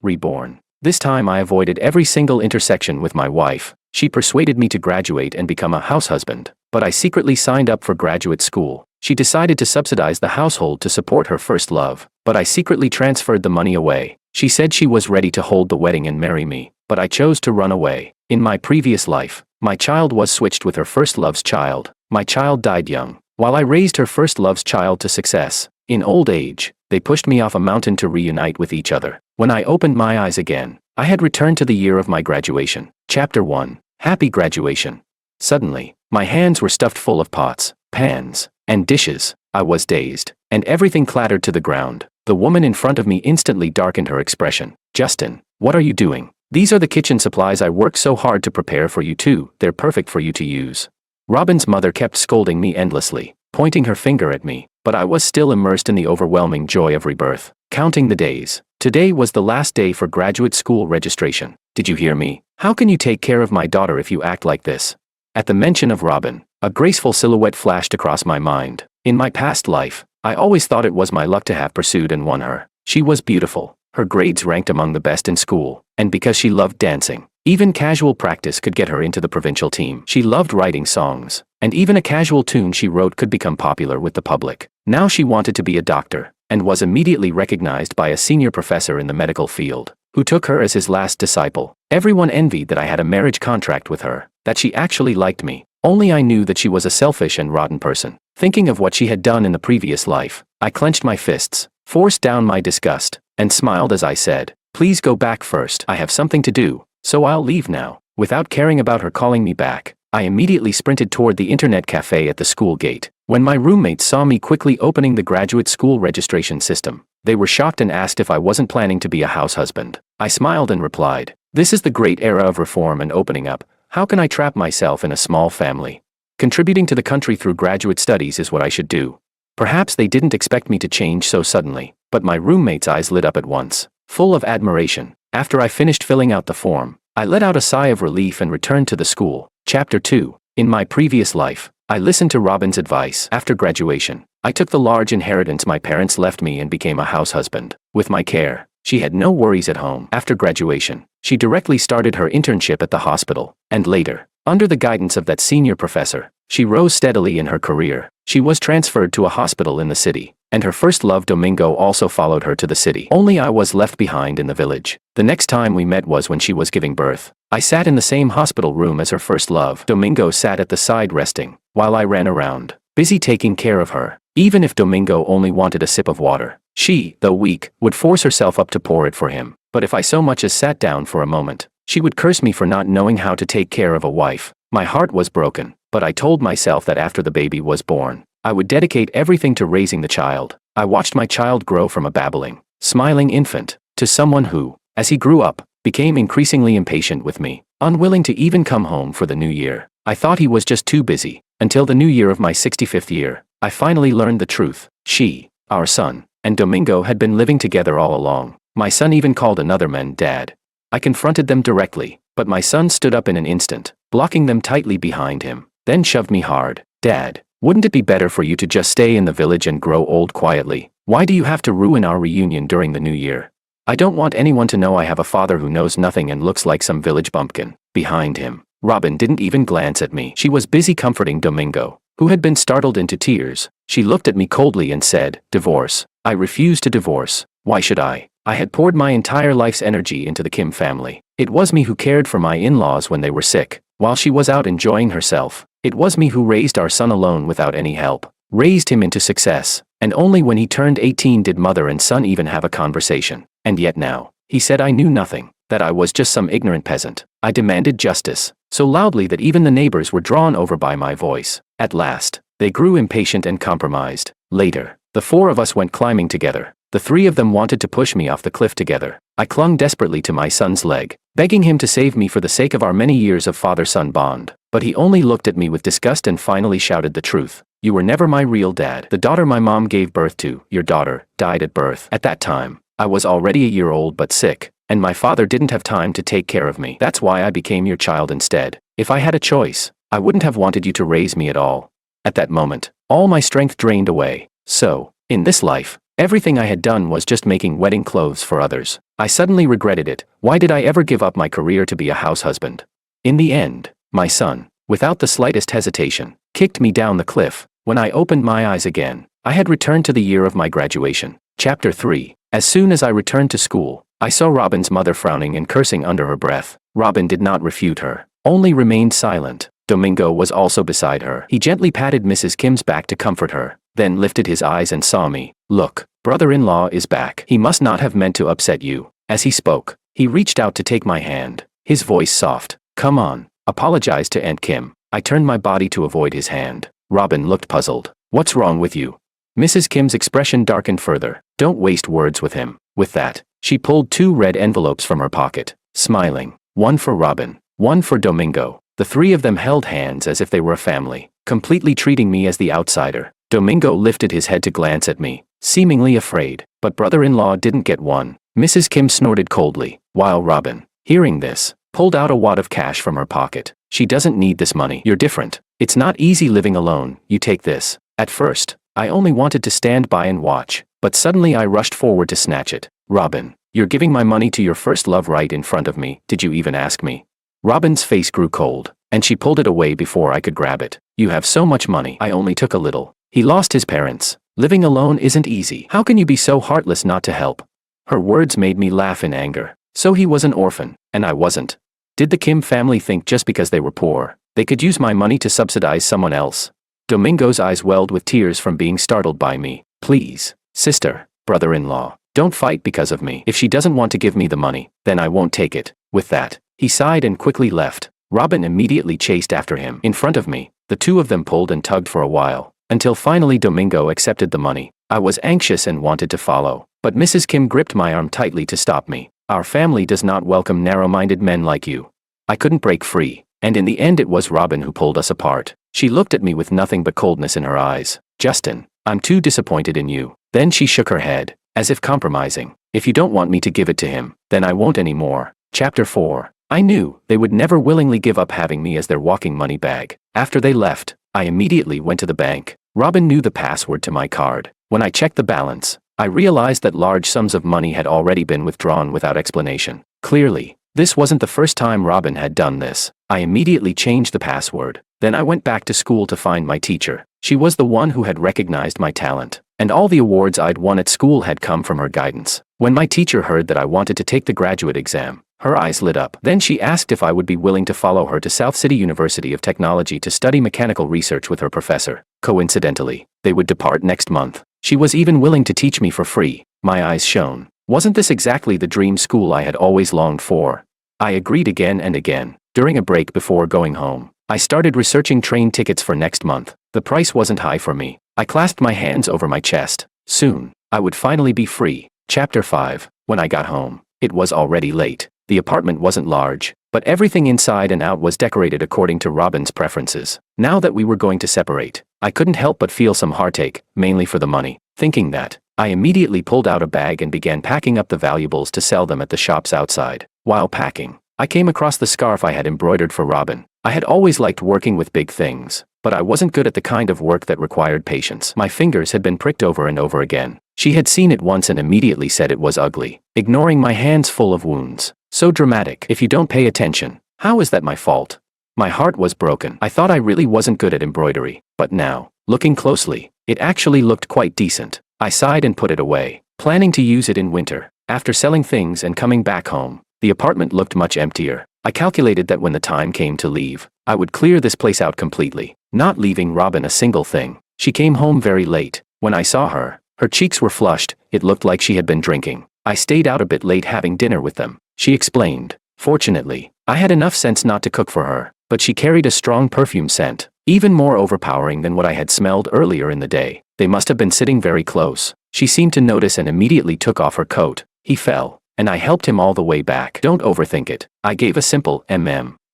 Reborn. This time I avoided every single intersection with my wife. She persuaded me to graduate and become a house husband, but I secretly signed up for graduate school. She decided to subsidize the household to support her first love, but I secretly transferred the money away. She said she was ready to hold the wedding and marry me, but I chose to run away. In my previous life, my child was switched with her first love's child. My child died young, while I raised her first love's child to success. In old age, they pushed me off a mountain to reunite with each other. When I opened my eyes again, I had returned to the year of my graduation. Chapter 1. Happy Graduation. Suddenly, my hands were stuffed full of pots, pans, and dishes. I was dazed, and everything clattered to the ground. The woman in front of me instantly darkened her expression. "Justin, what are you doing? These are the kitchen supplies I worked so hard to prepare for you too. They're perfect for you to use." Robin's mother kept scolding me endlessly, pointing her finger at me, but I was still immersed in the overwhelming joy of rebirth. Counting the days. Today was the last day for graduate school registration. "Did you hear me? How can you take care of my daughter if you act like this?" At the mention of Robin, a graceful silhouette flashed across my mind. In my past life, I always thought it was my luck to have pursued and won her. She was beautiful. Her grades ranked among the best in school, and because she loved dancing, even casual practice could get her into the provincial team. She loved writing songs, and even a casual tune she wrote could become popular with the public. Now she wanted to be a doctor, and was immediately recognized by a senior professor in the medical field, who took her as his last disciple. Everyone envied that I had a marriage contract with her, that she actually liked me. Only I knew that she was a selfish and rotten person. Thinking of what she had done in the previous life, I clenched my fists, forced down my disgust, and smiled as I said, "Please go back first. I have something to do, so I'll leave now." Without caring about her calling me back, I immediately sprinted toward the internet cafe at the school gate. When my roommates saw me quickly opening the graduate school registration system, they were shocked and asked if I wasn't planning to be a house husband. I smiled and replied, "This is the great era of reform and opening up. How can I trap myself in a small family? Contributing to the country through graduate studies is what I should do." Perhaps they didn't expect me to change so suddenly, but my roommate's eyes lit up at once, full of admiration. After I finished filling out the form, I let out a sigh of relief and returned to the school. Chapter 2. In my previous life, I listened to Robin's advice. After graduation, I took the large inheritance my parents left me and became a house husband. With my care, she had no worries at home. After graduation, she directly started her internship at the hospital, and later, under the guidance of that senior professor, she rose steadily in her career. She was transferred to a hospital in the city, and her first love Domingo also followed her to the city. Only I was left behind in the village. The next time we met was when she was giving birth. I sat in the same hospital room as her first love. Domingo sat at the side resting, while I ran around, busy taking care of her. Even if Domingo only wanted a sip of water, she, though weak, would force herself up to pour it for him. But if I so much as sat down for a moment, she would curse me for not knowing how to take care of a wife. My heart was broken, but I told myself that after the baby was born, I would dedicate everything to raising the child. I watched my child grow from a babbling, smiling infant, to someone who, as he grew up, became increasingly impatient with me, unwilling to even come home for the new year. I thought he was just too busy. Until the new year of my 65th year, I finally learned the truth. She, our son, and Domingo had been living together all along. My son even called another man Dad. I confronted them directly, but my son stood up in an instant, blocking them tightly behind him, then shoved me hard. "Dad, wouldn't it be better for you to just stay in the village and grow old quietly? Why do you have to ruin our reunion during the new year? I don't want anyone to know I have a father who knows nothing and looks like some village bumpkin." Behind him, Robin didn't even glance at me. She was busy comforting Domingo, who had been startled into tears. She looked at me coldly and said, "Divorce. I refuse to divorce. Why should I? I had poured my entire life's energy into the Kim family. It was me who cared for my in-laws when they were sick, while she was out enjoying herself. It was me who raised our son alone without any help, raised him into success, and only when he turned 18 did mother and son even have a conversation. And yet now, he said I knew nothing, that I was just some ignorant peasant." I demanded justice, so loudly that even the neighbors were drawn over by my voice. At last, they grew impatient and compromised. Later, the four of us went climbing together. The three of them wanted to push me off the cliff together. I clung desperately to my son's leg, begging him to save me for the sake of our many years of father-son bond. But he only looked at me with disgust and finally shouted the truth. "You were never my real dad. The daughter my mom gave birth to, your daughter, died at birth." At that time, I was already a year old but sick, and my father didn't have time to take care of me. That's why I became your child instead. If I had a choice, I wouldn't have wanted you to raise me at all. At that moment, all my strength drained away. So, in this life, Everything I had done was just making wedding clothes for others. I suddenly regretted it. Why did I ever give up my career to be a house husband? In the end, my son, without the slightest hesitation, kicked me down the cliff. When I opened my eyes again, I had returned to the year of my graduation. Chapter 3. As soon as I returned to school, I saw Robin's mother frowning and cursing under her breath. Robin did not refute her, only remained silent. Domingo was also beside her. He gently patted Mrs. Kim's back to comfort her, then lifted his eyes and saw me. Look, brother-in-law is back. He must not have meant to upset you. As he spoke, he reached out to take my hand, his voice soft. Come on, apologize to Aunt Kim. I turned my body to avoid his hand. Robin looked puzzled. What's wrong with you? Mrs. Kim's expression darkened further. Don't waste words with him. With that, she pulled 2 red envelopes from her pocket, smiling. One for Robin, one for Domingo. The 3 of them held hands as if they were a family, completely treating me as the outsider. Domingo lifted his head to glance at me, seemingly afraid, but brother-in-law didn't get one. Mrs. Kim snorted coldly, while Robin, hearing this, pulled out a wad of cash from her pocket. She doesn't need this money. You're different. It's not easy living alone. You take this. At first, I only wanted to stand by and watch, but suddenly I rushed forward to snatch it. Robin, you're giving my money to your first love right in front of me. Did you even ask me? Robin's face grew cold, and she pulled it away before I could grab it. You have so much money. I only took a little. He lost his parents. Living alone isn't easy. How can you be so heartless not to help? Her words made me laugh in anger. So he was an orphan, and I wasn't. Did the Kim family think just because they were poor, they could use my money to subsidize someone else? Domingo's eyes welled with tears from being startled by me. Please, sister, brother-in-law, don't fight because of me. If she doesn't want to give me the money, then I won't take it. With that, he sighed and quickly left. Robin immediately chased after him. In front of me, the 2 of them pulled and tugged for a while, until finally Domingo accepted the money. I was anxious and wanted to follow, but Mrs. Kim gripped my arm tightly to stop me. Our family does not welcome narrow-minded men like you. I couldn't break free, and in the end it was Robin who pulled us apart. She looked at me with nothing but coldness in her eyes. Justin, I'm too disappointed in you. Then she shook her head, as if compromising. If you don't want me to give it to him, then I won't anymore. Chapter 4. I knew they would never willingly give up having me as their walking money bag. After they left, I immediately went to the bank. Robin knew the password to my card. When I checked the balance, I realized that large sums of money had already been withdrawn without explanation. Clearly, this wasn't the first time Robin had done this. I immediately changed the password. Then I went back to school to find my teacher. She was the one who had recognized my talent, and all the awards I'd won at school had come from her guidance. When my teacher heard that I wanted to take the graduate exam, her eyes lit up. Then she asked if I would be willing to follow her to South City University of Technology to study mechanical research with her professor. Coincidentally, they would depart next month. She was even willing to teach me for free. My eyes shone. Wasn't this exactly the dream school I had always longed for? I agreed again and again. During a break before going home, I started researching train tickets for next month. The price wasn't high for me. I clasped my hands over my chest. Soon, I would finally be free. Chapter 5. When I got home, it was already late. The apartment wasn't large, but everything inside and out was decorated according to Robin's preferences. Now that we were going to separate, I couldn't help but feel some heartache, mainly for the money. Thinking that, I immediately pulled out a bag and began packing up the valuables to sell them at the shops outside. While packing, I came across the scarf I had embroidered for Robin. I had always liked working with big things, but I wasn't good at the kind of work that required patience. My fingers had been pricked over and over again. She had seen it once and immediately said it was ugly, ignoring my hands full of wounds. So dramatic. If you don't pay attention, how is that my fault? My heart was broken. I thought I really wasn't good at embroidery, but now, looking closely, it actually looked quite decent. I sighed and put it away, planning to use it in winter. After selling things and coming back home, the apartment looked much emptier. I calculated that when the time came to leave, I would clear this place out completely, not leaving Robin a single thing. She came home very late. When I saw her, her cheeks were flushed. It looked like she had been drinking. I stayed out a bit late having dinner with them, she explained. Fortunately, I had enough sense not to cook for her, but she carried a strong perfume scent, even more overpowering than what I had smelled earlier in the day. They must have been sitting very close. She seemed to notice and immediately took off her coat. He fell, and I helped him all the way back. Don't overthink it. I gave a simple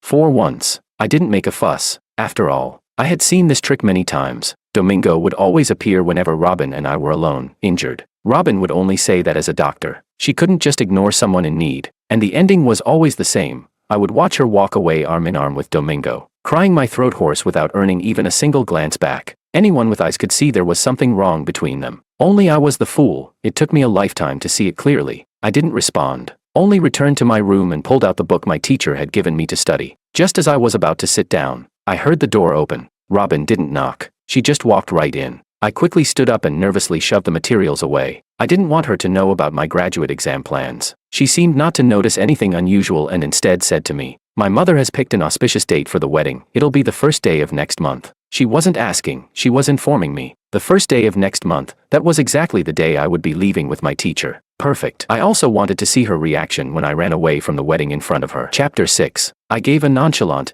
For once, I didn't make a fuss. After all, I had seen this trick many times. Domingo would always appear whenever Robin and I were alone, injured. Robin would only say that as a doctor. She couldn't just ignore someone in need, and the ending was always the same. I would watch her walk away arm in arm with Domingo, crying my throat hoarse without earning even a single glance back. Anyone with eyes could see there was something wrong between them. Only I was the fool. It took me a lifetime to see it clearly. I didn't respond, only returned to my room and pulled out the book my teacher had given me to study. Just as I was about to sit down, I heard the door open. Robin didn't knock. She just walked right in. I quickly stood up and nervously shoved the materials away. I didn't want her to know about my graduate exam plans. She seemed not to notice anything unusual and instead said to me, "My mother has picked an auspicious date for the wedding. It'll be the first day of next month." She wasn't asking, she was informing me. The first day of next month, that was exactly the day I would be leaving with my teacher. Perfect. I also wanted to see her reaction when I ran away from the wedding in front of her. Chapter 6. I gave a nonchalant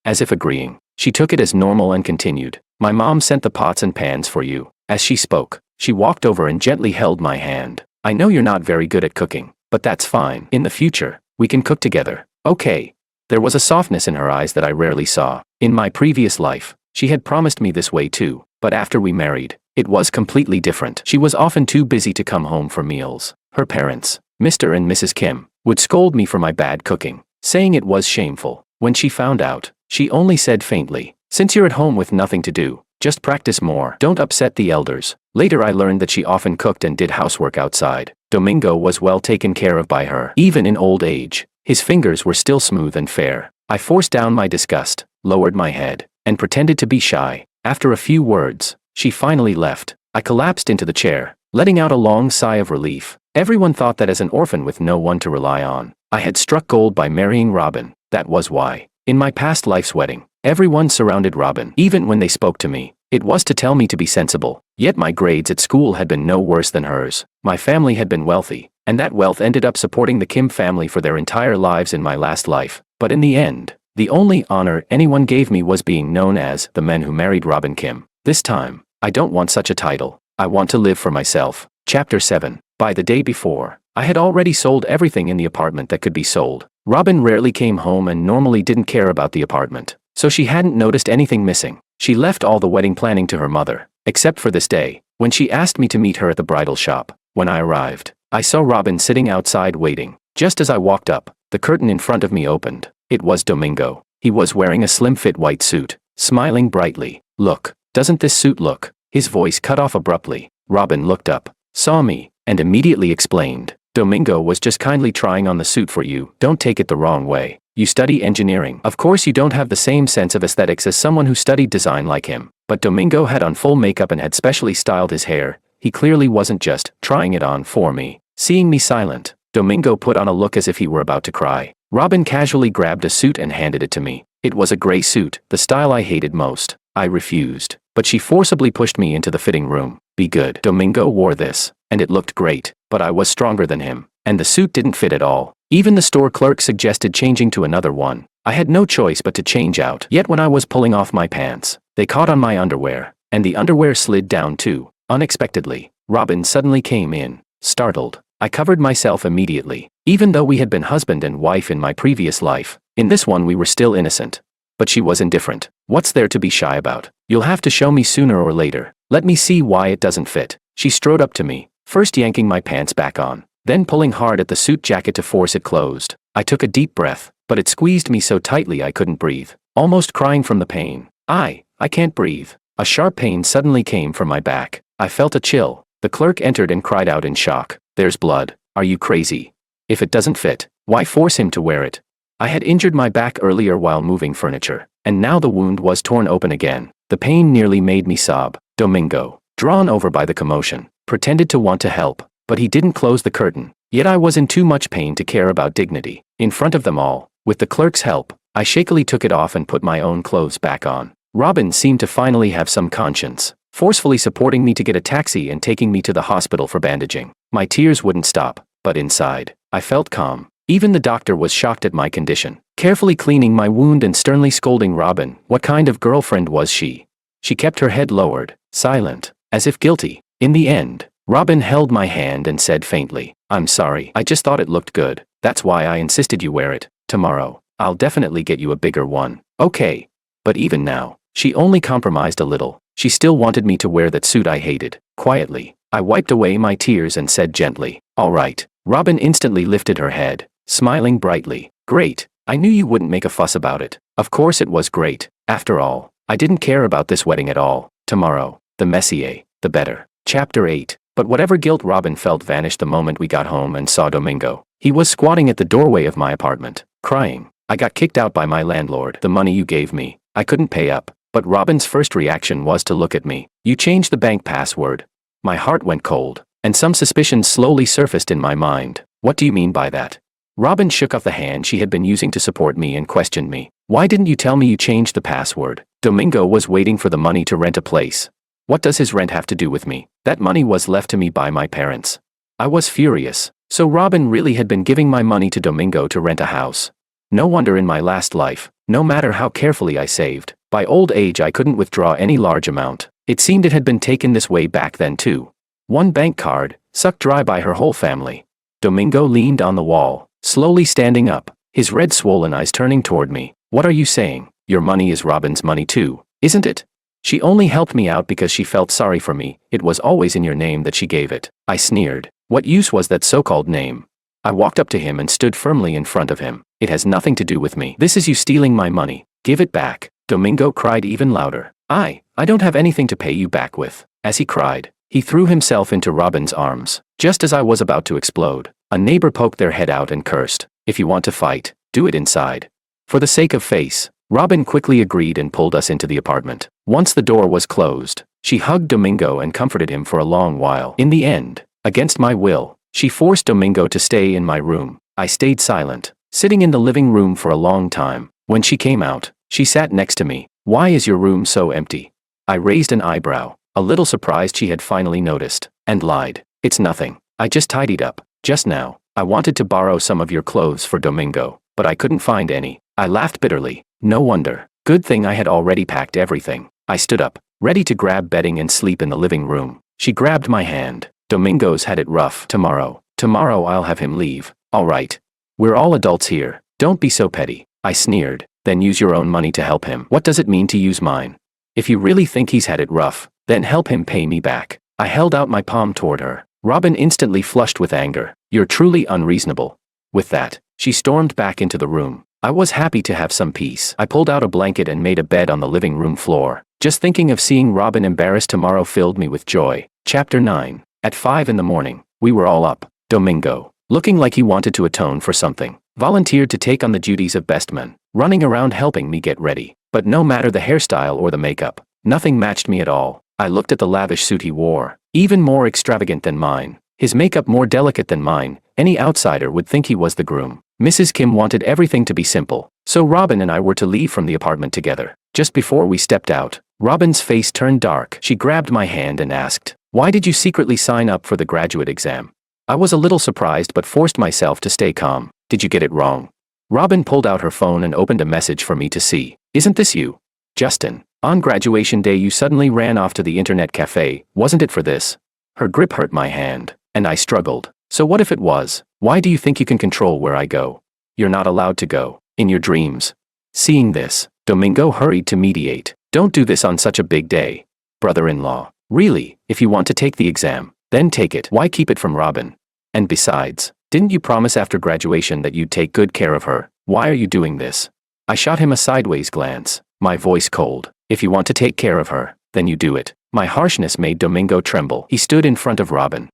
as if agreeing. She took it as normal and continued. "My mom sent the pots and pans for you." As she spoke, she walked over and gently held my hand. "I know you're not very good at cooking, but that's fine. In the future, we can cook together, okay?" There was a softness in her eyes that I rarely saw. In my previous life, she had promised me this way too, but after we married, it was completely different. She was often too busy to come home for meals. Her parents, Mr. and Mrs. Kim, would scold me for my bad cooking, saying it was shameful. When she found out, she only said faintly, "Since you're at home with nothing to do, just practice more. Don't upset the elders." Later I learned that she often cooked and did housework outside. Domingo was well taken care of by her. Even in old age, his fingers were still smooth and fair. I forced down my disgust, lowered my head, and pretended to be shy. After a few words, she finally left. I collapsed into the chair, letting out a long sigh of relief. Everyone thought that as an orphan with no one to rely on, I had struck gold by marrying Robin. That was why, in my past life's wedding, everyone surrounded Robin. Even when they spoke to me, it was to tell me to be sensible. Yet my grades at school had been no worse than hers. My family had been wealthy, and that wealth ended up supporting the Kim family for their entire lives in my last life. But in the end, the only honor anyone gave me was being known as the man who married Robin Kim. This time, I don't want such a title. I want to live for myself. Chapter 7. By the day before, I had already sold everything in the apartment that could be sold. Robin rarely came home and normally didn't care about the apartment, so she hadn't noticed anything missing. She left all the wedding planning to her mother, except for this day, when she asked me to meet her at the bridal shop. When I arrived, I saw Robin sitting outside waiting. Just as I walked up, the curtain in front of me opened. It was Domingo. He was wearing a slim-fit white suit, smiling brightly. "Look, doesn't this suit look?" His voice cut off abruptly. Robin looked up, saw me, and immediately explained, "Domingo was just kindly trying on the suit for you. Don't take it the wrong way. You study engineering. Of course you don't have the same sense of aesthetics as someone who studied design like him." But Domingo had on full makeup and had specially styled his hair. He clearly wasn't just trying it on for me. Seeing me silent, Domingo put on a look as if he were about to cry. Robin casually grabbed a suit and handed it to me. It was a gray suit, the style I hated most. I refused, but she forcibly pushed me into the fitting room. "Be good." Domingo wore this, and it looked great, but I was stronger than him, and the suit didn't fit at all. Even the store clerk suggested changing to another one. I had no choice but to change out. Yet when I was pulling off my pants, they caught on my underwear, and the underwear slid down too. Unexpectedly, Robin suddenly came in. Startled, I covered myself immediately. Even though we had been husband and wife in my previous life, in this one we were still innocent. But she was indifferent. "What's there to be shy about? You'll have to show me sooner or later. Let me see why it doesn't fit." She strode up to me, first yanking my pants back on, then pulling hard at the suit jacket to force it closed. I took a deep breath, but it squeezed me so tightly I couldn't breathe, almost crying from the pain. I can't breathe." A sharp pain suddenly came from my back. I felt a chill. The clerk entered and cried out in shock, "There's blood. Are you crazy? If it doesn't fit, why force him to wear it?" I had injured my back earlier while moving furniture, and now the wound was torn open again. The pain nearly made me sob. Domingo, drawn over by the commotion, pretended to want to help, but he didn't close the curtain. Yet I was in too much pain to care about dignity. In front of them all, with the clerk's help, I shakily took it off and put my own clothes back on. Robin seemed to finally have some conscience, forcefully supporting me to get a taxi and taking me to the hospital for bandaging. My tears wouldn't stop, but inside, I felt calm. Even the doctor was shocked at my condition, carefully cleaning my wound and sternly scolding Robin. What kind of girlfriend was she? She kept her head lowered, silent, as if guilty. In the end, Robin held my hand and said faintly, "I'm sorry. I just thought it looked good. That's why I insisted you wear it. Tomorrow, I'll definitely get you a bigger one." "Okay." But even now, she only compromised a little. She still wanted me to wear that suit I hated. Quietly, I wiped away my tears and said gently, "All right." Robin instantly lifted her head, smiling brightly. "Great. I knew you wouldn't make a fuss about it." Of course it was great. After all, I didn't care about this wedding at all. tomorrow, the messier, the better. Chapter 8. But whatever guilt Robin felt vanished the moment we got home and saw Domingo. He was squatting at the doorway of my apartment, crying. I got kicked out by my landlord. The money you gave me, I couldn't pay up. But Robin's first reaction was to look at me. You changed the bank password. My heart went cold, and some suspicions slowly surfaced in my mind. What do you mean by that? Robin shook off the hand she had been using to support me and questioned me. Why didn't you tell me you changed the password? Domingo was waiting for the money to rent a place. What does his rent have to do with me? That money was left to me by my parents. I was furious. So Robin really had been giving my money to Domingo to rent a house. No wonder in my last life, no matter how carefully I saved, by old age I couldn't withdraw any large amount. It seemed it had been taken this way back then too. One bank card, sucked dry by her whole family. Domingo leaned on the wall, slowly standing up, his red swollen eyes turning toward me. What are you saying? Your money is Robin's money too, isn't it? She only helped me out because she felt sorry for me. It was always in your name that she gave it. I sneered. What use was that so-called name? I walked up to him and stood firmly in front of him. It has nothing to do with me. This is you stealing my money. Give it back. Domingo cried even louder. I don't have anything to pay you back with. As he cried, he threw himself into Robin's arms. Just as I was about to explode, a neighbor poked their head out and cursed. If you want to fight, do it inside. For the sake of face, Robin quickly agreed and pulled us into the apartment. Once the door was closed, she hugged Domingo and comforted him for a long while. In the end, against my will, she forced Domingo to stay in my room. I stayed silent, sitting in the living room for a long time. When she came out, she sat next to me. Why is your room so empty? I raised an eyebrow, a little surprised she had finally noticed, and lied. It's nothing. I just tidied up. Just now, I wanted to borrow some of your clothes for Domingo, but I couldn't find any. I laughed bitterly. No wonder. Good thing I had already packed everything. I stood up, ready to grab bedding and sleep in the living room. She grabbed my hand. Domingo's had it rough. Tomorrow I'll have him leave. All right. We're all adults here. Don't be so petty. I sneered. Then use your own money to help him. What does it mean to use mine? If you really think he's had it rough, then help him pay me back. I held out my palm toward her. Robin instantly flushed with anger. You're truly unreasonable. With that, she stormed back into the room. I was happy to have some peace. I pulled out a blanket and made a bed on the living room floor. Just thinking of seeing Robin embarrassed tomorrow filled me with joy. Chapter 9. At 5 in the morning, we were all up. Domingo, looking like he wanted to atone for something, volunteered to take on the duties of best man, running around helping me get ready. But no matter the hairstyle or the makeup, nothing matched me at all. I looked at the lavish suit he wore, even more extravagant than mine. His makeup more delicate than mine. Any outsider would think he was the groom. Mrs. Kim wanted everything to be simple, so Robin and I were to leave from the apartment together. Just before we stepped out, Robin's face turned dark. She grabbed my hand and asked, "Why did you secretly sign up for the graduate exam?" I was a little surprised but forced myself to stay calm. Did you get it wrong? Robin pulled out her phone and opened a message for me to see. Isn't this you? Justin, on graduation day you suddenly ran off to the internet cafe, wasn't it for this? Her grip hurt my hand, and I struggled. So what if it was? Why do you think you can control where I go? You're not allowed to go. In your dreams. Seeing this, Domingo hurried to mediate. Don't do this on such a big day. Brother-in-law. Really, if you want to take the exam, then take it. Why keep it from Robin? And besides, didn't you promise after graduation that you'd take good care of her? Why are you doing this? I shot him a sideways glance, my voice cold. If you want to take care of her, then you do it. My harshness made Domingo tremble. He stood in front of Robin.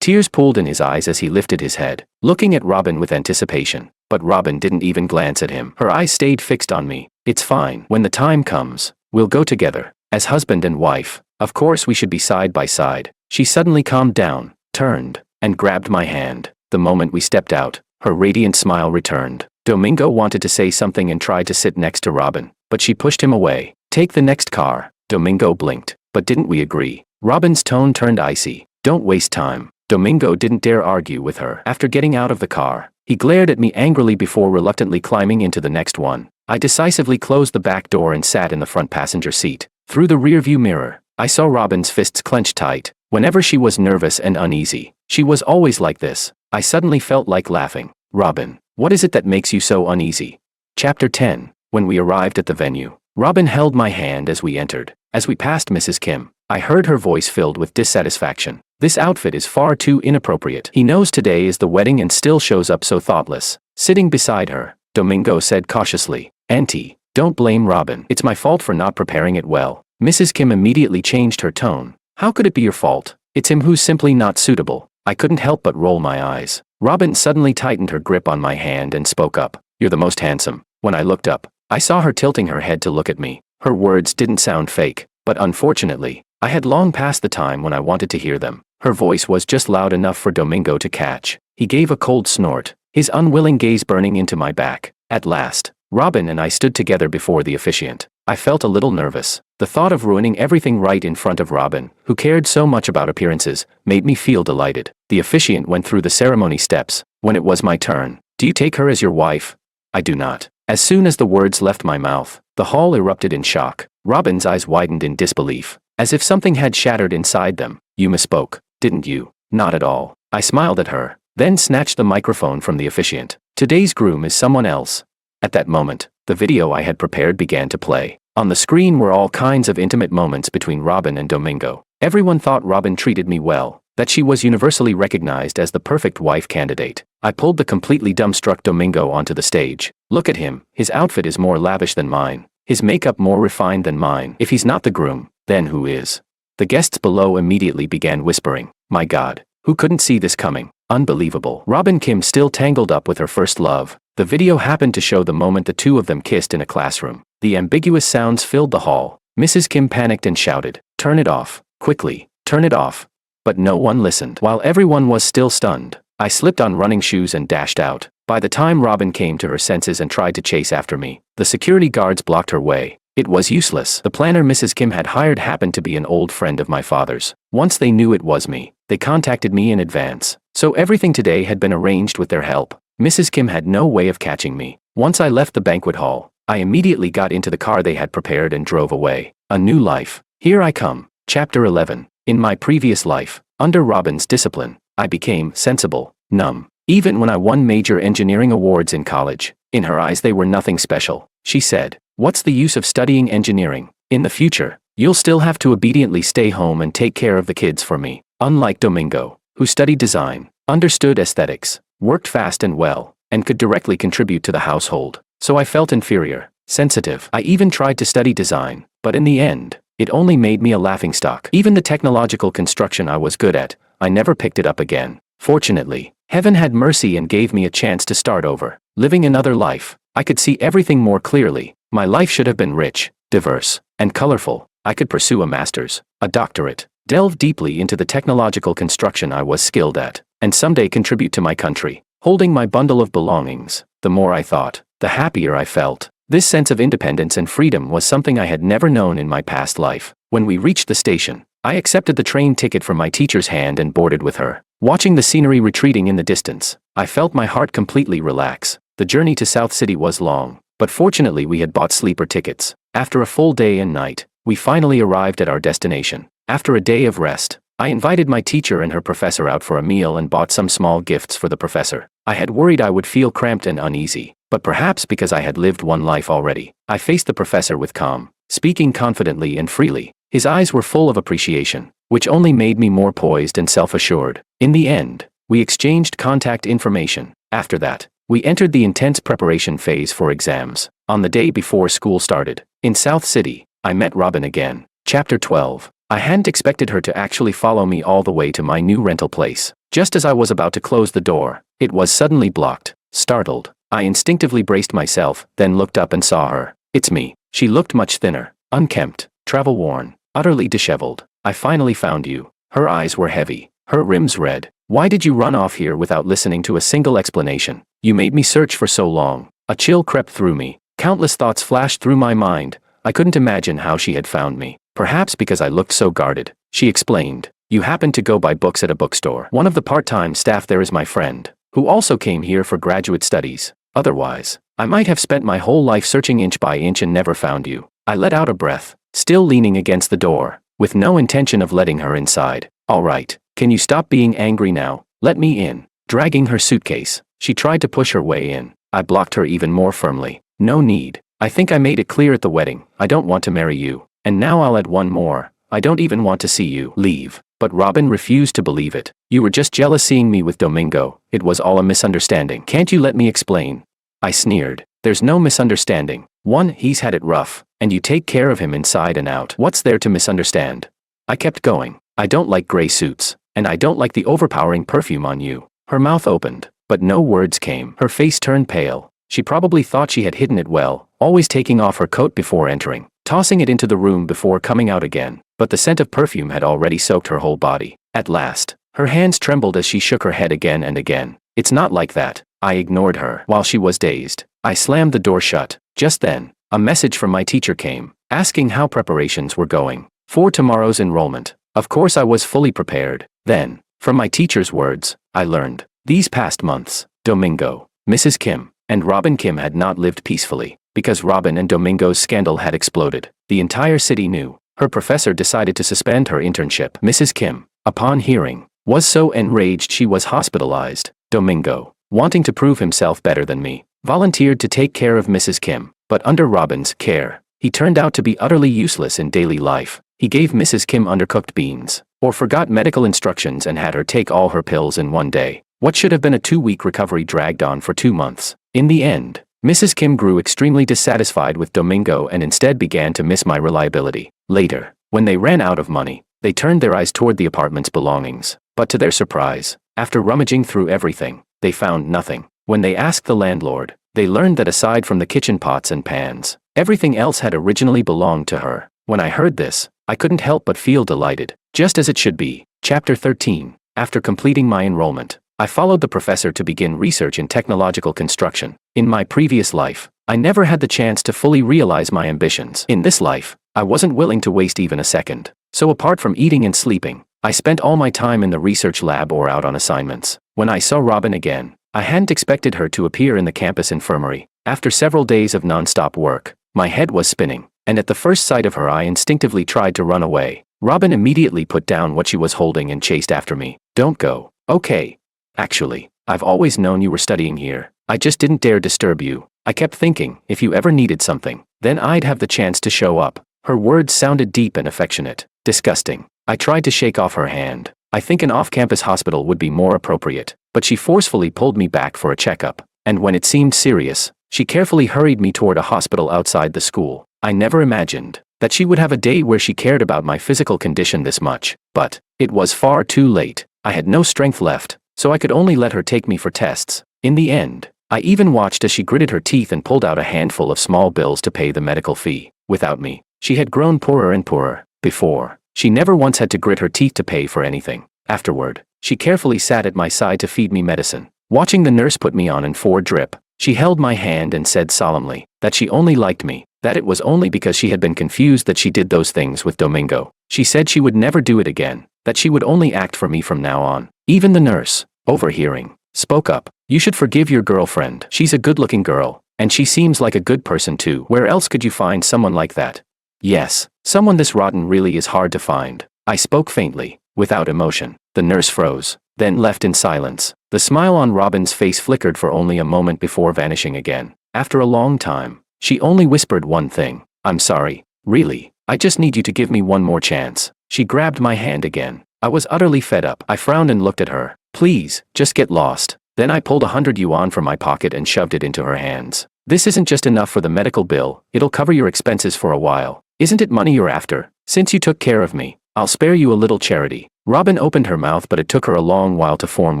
Tears pooled in his eyes as he lifted his head, looking at Robin with anticipation. But Robin didn't even glance at him. Her eyes stayed fixed on me. It's fine. When the time comes, we'll go together. As husband and wife, of course we should be side by side. She suddenly calmed down, turned, and grabbed my hand. The moment we stepped out, her radiant smile returned. Domingo wanted to say something and tried to sit next to Robin, but she pushed him away. Take the next car. Domingo blinked. But didn't we agree? Robin's tone turned icy. Don't waste time. Domingo didn't dare argue with her. After getting out of the car, he glared at me angrily before reluctantly climbing into the next one. I decisively closed the back door and sat in the front passenger seat. Through the rearview mirror, I saw Robin's fists clenched tight. Whenever she was nervous and uneasy, she was always like this. I suddenly felt like laughing. Robin, what is it that makes you so uneasy? Chapter 10. When we arrived at the venue, Robin held my hand as we entered. As we passed Mrs. Kim, I heard her voice filled with dissatisfaction. This outfit is far too inappropriate. He knows today is the wedding and still shows up so thoughtless. Sitting beside her, Domingo said cautiously, Auntie, don't blame Robin. It's my fault for not preparing it well. Mrs. Kim immediately changed her tone. How could it be your fault? It's him who's simply not suitable. I couldn't help but roll my eyes. Robin suddenly tightened her grip on my hand and spoke up. You're the most handsome. When I looked up, I saw her tilting her head to look at me. Her words didn't sound fake, but unfortunately, I had long passed the time when I wanted to hear them. Her voice was just loud enough for Domingo to catch. He gave a cold snort, his unwilling gaze burning into my back. At last, Robin and I stood together before the officiant. I felt a little nervous. The thought of ruining everything right in front of Robin, who cared so much about appearances, made me feel delighted. The officiant went through the ceremony steps. When it was my turn, do you take her as your wife? I do not. As soon as the words left my mouth, the hall erupted in shock. Robin's eyes widened in disbelief, as if something had shattered inside them. You misspoke, didn't you? Not at all. I smiled at her, then snatched the microphone from the officiant. Today's groom is someone else. At that moment, the video I had prepared began to play. On the screen were all kinds of intimate moments between Robin and Domingo. Everyone thought Robin treated me well, that she was universally recognized as the perfect wife candidate. I pulled the completely dumbstruck Domingo onto the stage. Look at him, his outfit is more lavish than mine, his makeup more refined than mine. If he's not the groom, then who is? The guests below immediately began whispering. My God, who couldn't see this coming? Unbelievable. Robin Kim still tangled up with her first love. The video happened to show the moment the two of them kissed in a classroom. The ambiguous sounds filled the hall. Mrs. Kim panicked and shouted, "Turn it off, quickly, turn it off." But no one listened. While everyone was still stunned, I slipped on running shoes and dashed out. By the time Robin came to her senses and tried to chase after me, the security guards blocked her way. It was useless. The planner Mrs. Kim had hired happened to be an old friend of my father's. Once they knew it was me, they contacted me in advance. So everything today had been arranged with their help. Mrs. Kim had no way of catching me. Once I left the banquet hall, I immediately got into the car they had prepared and drove away. A new life. Here I come. Chapter 11. In my previous life, under Robin's discipline, I became sensible, numb. Even when I won major engineering awards in college, in her eyes they were nothing special. She said, "What's the use of studying engineering? In the future, you'll still have to obediently stay home and take care of the kids for me." Unlike Domingo, who studied design, understood aesthetics, worked fast and well, and could directly contribute to the household. So I felt inferior, sensitive. I even tried to study design, but in the end, it only made me a laughingstock. Even the technological construction I was good at, I never picked it up again. Fortunately, heaven had mercy and gave me a chance to start over. Living another life, I could see everything more clearly. My life should have been rich, diverse, and colorful. I could pursue a master's, a doctorate, delve deeply into the technological construction I was skilled at, and someday contribute to my country. Holding my bundle of belongings, the more I thought, the happier I felt. This sense of independence and freedom was something I had never known in my past life. When we reached the station, I accepted the train ticket from my teacher's hand and boarded with her. Watching the scenery retreating in the distance, I felt my heart completely relax. The journey to South City was long, but fortunately we had bought sleeper tickets. After a full day and night, we finally arrived at our destination. After a day of rest, I invited my teacher and her professor out for a meal and bought some small gifts for the professor. I had worried I would feel cramped and uneasy, but perhaps because I had lived one life already, I faced the professor with calm, speaking confidently and freely. His eyes were full of appreciation, which only made me more poised and self-assured. In the end, we exchanged contact information. After that, we entered the intense preparation phase for exams. On the day before school started, in South City, I met Robin again. Chapter 12. I hadn't expected her to actually follow me all the way to my new rental place. Just as I was about to close the door, it was suddenly blocked. Startled, I instinctively braced myself, then looked up and saw her. It's me. She looked much thinner, unkempt, travel-worn, utterly disheveled. I finally found you. Her eyes were heavy, her rims red. Why did you run off here without listening to a single explanation? You made me search for so long. A chill crept through me. Countless thoughts flashed through my mind. I couldn't imagine how she had found me. Perhaps because I looked so guarded. She explained, "You happened to go buy books at a bookstore. One of the part-time staff there is my friend, who also came here for graduate studies. Otherwise, I might have spent my whole life searching inch by inch and never found you." I let out a breath, still leaning against the door, with no intention of letting her inside. "All right, can you stop being angry now? Let me in." Dragging her suitcase, she tried to push her way in. I blocked her even more firmly. "No need. I think I made it clear at the wedding, I don't want to marry you. And now I'll add one more. I don't even want to see you leave." But Robin refused to believe it. "You were just jealous seeing me with Domingo. It was all a misunderstanding. Can't you let me explain?" I sneered. "There's no misunderstanding. 1. He's had it rough, and you take care of him inside and out. What's there to misunderstand? I kept going. I don't like gray suits, and I don't like the overpowering perfume on you. Her mouth opened, but no words came. Her face turned pale. She probably thought she had hidden it well, always taking off her coat before entering, tossing it into the room before coming out again, but the scent of perfume had already soaked her whole body. At last, her hands trembled as she shook her head again and again. It's not like that. I ignored her. While she was dazed, I slammed the door shut. Just then, a message from my teacher came, asking how preparations were going for tomorrow's enrollment. Of course I was fully prepared. Then, from my teacher's words, I learned, these past months, Domingo, Mrs. Kim, and Robin Kim had not lived peacefully, because Robin and Domingo's scandal had exploded. The entire city knew. Her professor decided to suspend her internship. Mrs. Kim, upon hearing, was so enraged she was hospitalized. Domingo, wanting to prove himself better than me, volunteered to take care of Mrs. Kim, but under Robin's care, he turned out to be utterly useless in daily life. He gave Mrs. Kim undercooked beans, or forgot medical instructions and had her take all her pills in one day. What should have been a 2-week recovery dragged on for 2 months. In the end, Mrs. Kim grew extremely dissatisfied with Domingo and instead began to miss my reliability. Later, when they ran out of money, they turned their eyes toward the apartment's belongings. But to their surprise, after rummaging through everything, they found nothing. When they asked the landlord, they learned that aside from the kitchen pots and pans, everything else had originally belonged to her. When I heard this, I couldn't help but feel delighted, just as it should be. Chapter 13. After completing my enrollment, I followed the professor to begin research in technological construction. In my previous life, I never had the chance to fully realize my ambitions. In this life, I wasn't willing to waste even a second. So apart from eating and sleeping, I spent all my time in the research lab or out on assignments. When I saw Robin again, I hadn't expected her to appear in the campus infirmary. After several days of non-stop work, my head was spinning, and at the first sight of her I instinctively tried to run away. Robin immediately put down what she was holding and chased after me. Don't go. Okay. Actually, I've always known you were studying here. I just didn't dare disturb you. I kept thinking, if you ever needed something, then I'd have the chance to show up. Her words sounded deep and affectionate. Disgusting. I tried to shake off her hand. I think an off-campus hospital would be more appropriate, but she forcefully pulled me back for a checkup, and when it seemed serious, she carefully hurried me toward a hospital outside the school. I never imagined that she would have a day where she cared about my physical condition this much, but it was far too late. I had no strength left, so I could only let her take me for tests. In the end, I even watched as she gritted her teeth and pulled out a handful of small bills to pay the medical fee. Without me, she had grown poorer and poorer. Before, she never once had to grit her teeth to pay for anything. Afterward, she carefully sat at my side to feed me medicine. Watching the nurse put me on an 4-drip, she held my hand and said solemnly that she only liked me, that it was only because she had been confused that she did those things with Domingo. She said she would never do it again, that she would only act for me from now on. Even the nurse, overhearing, spoke up. You should forgive your girlfriend. She's a good-looking girl, and she seems like a good person too. Where else could you find someone like that? Yes, someone this rotten really is hard to find. I spoke faintly, without emotion. The nurse froze, then left in silence. The smile on Robin's face flickered for only a moment before vanishing again. After a long time, she only whispered one thing. I'm sorry, really, I just need you to give me one more chance. She grabbed my hand again. I was utterly fed up. I frowned and looked at her. Please, just get lost. Then I pulled 100 yuan from my pocket and shoved it into her hands. This isn't just enough for the medical bill, it'll cover your expenses for a while. Isn't it money you're after? Since you took care of me, I'll spare you a little charity. Robin opened her mouth, but it took her a long while to form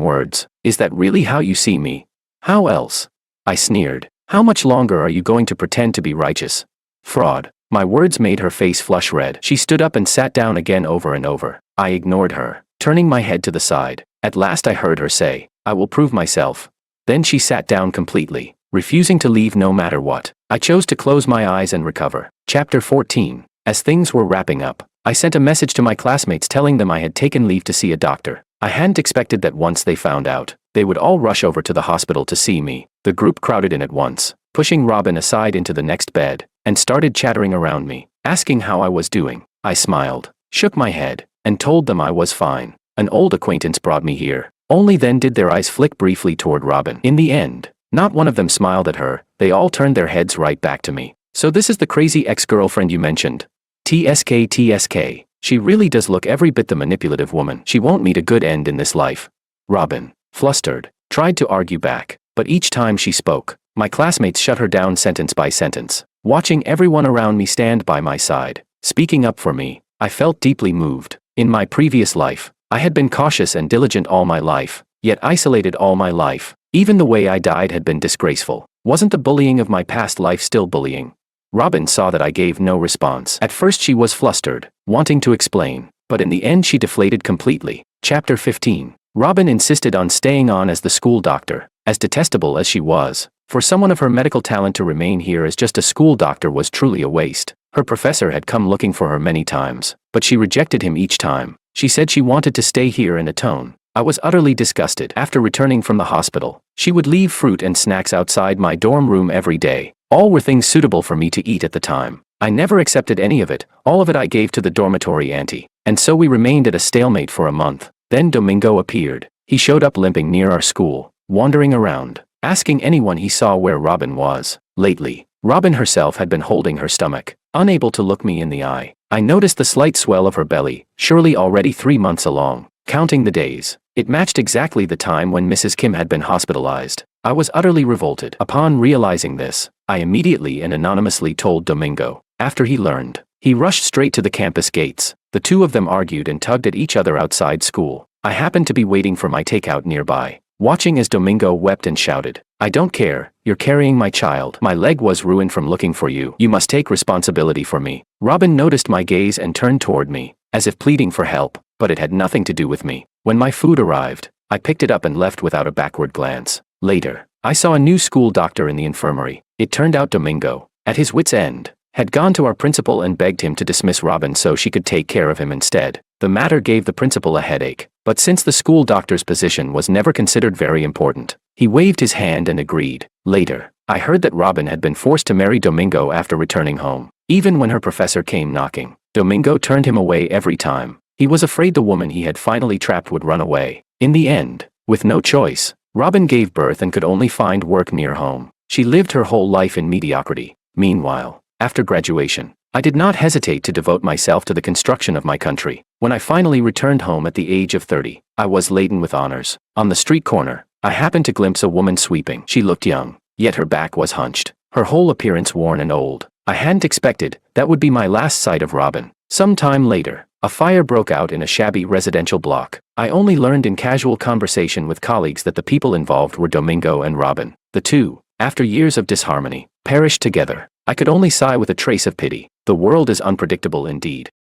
words. Is that really how you see me? How else? I sneered. How much longer are you going to pretend to be righteous? Fraud. My words made her face flush red. She stood up and sat down again over and over. I ignored her, turning my head to the side. At last I heard her say, I will prove myself. Then she sat down completely, refusing to leave no matter what. I chose to close my eyes and recover. Chapter 14. As things were wrapping up, I sent a message to my classmates telling them I had taken leave to see a doctor. I hadn't expected that once they found out, they would all rush over to the hospital to see me. The group crowded in at once, pushing Robin aside into the next bed, and started chattering around me, asking how I was doing. I smiled, shook my head, and told them I was fine. An old acquaintance brought me here. Only then did their eyes flick briefly toward Robin. In the end, not one of them smiled at her. They all turned their heads right back to me. So this is the crazy ex-girlfriend you mentioned? TSK. She really does look every bit the manipulative woman. She won't meet a good end in this life. Robin, flustered, tried to argue back, but each time she spoke, my classmates shut her down sentence by sentence. Watching everyone around me stand by my side, speaking up for me, I felt deeply moved. In my previous life, I had been cautious and diligent all my life, yet isolated all my life. Even the way I died had been disgraceful. Wasn't the bullying of my past life still bullying? Robin saw that I gave no response. At first she was flustered, wanting to explain, but in the end she deflated completely. Chapter 15. Robin insisted on staying on as the school doctor. As detestable as she was, for someone of her medical talent to remain here as just a school doctor was truly a waste. Her professor had come looking for her many times, but she rejected him each time. She said she wanted to stay here in a tone. I was utterly disgusted. After returning from the hospital, she would leave fruit and snacks outside my dorm room every day. All were things suitable for me to eat at the time. I never accepted any of it. All of it I gave to the dormitory auntie. And so we remained at a stalemate for a month. Then Domingo appeared. He showed up limping near our school, wandering around, asking anyone he saw where Robin was. Lately, Robin herself had been holding her stomach, unable to look me in the eye. I noticed the slight swell of her belly, surely already 3 months along. Counting the days, it matched exactly the time when Mrs. Kim had been hospitalized. I was utterly revolted. Upon realizing this, I immediately and anonymously told Domingo. After he learned, he rushed straight to the campus gates. The two of them argued and tugged at each other outside school. I happened to be waiting for my takeout nearby, watching as Domingo wept and shouted, "I don't care, you're carrying my child. My leg was ruined from looking for you. You must take responsibility for me." Robin noticed my gaze and turned toward me, as if pleading for help, but it had nothing to do with me. When my food arrived, I picked it up and left without a backward glance. Later, I saw a new school doctor in the infirmary. It turned out Domingo, at his wit's end, had gone to our principal and begged him to dismiss Robin so she could take care of him instead. The matter gave the principal a headache, but since the school doctor's position was never considered very important, he waved his hand and agreed. Later, I heard that Robin had been forced to marry Domingo after returning home. Even when her professor came knocking, Domingo turned him away every time. He was afraid the woman he had finally trapped would run away. In the end, with no choice, Robin gave birth and could only find work near home. She lived her whole life in mediocrity. Meanwhile, after graduation, I did not hesitate to devote myself to the construction of my country. When I finally returned home at the age of 30, I was laden with honors. On the street corner, I happened to glimpse a woman sweeping. She looked young, yet her back was hunched, her whole appearance worn and old. I hadn't expected that would be my last sight of Robin. Some time later, a fire broke out in a shabby residential block. I only learned in casual conversation with colleagues that the people involved were Domingo and Robin. The two, after years of disharmony, perished together. I could only sigh with a trace of pity. The world is unpredictable indeed.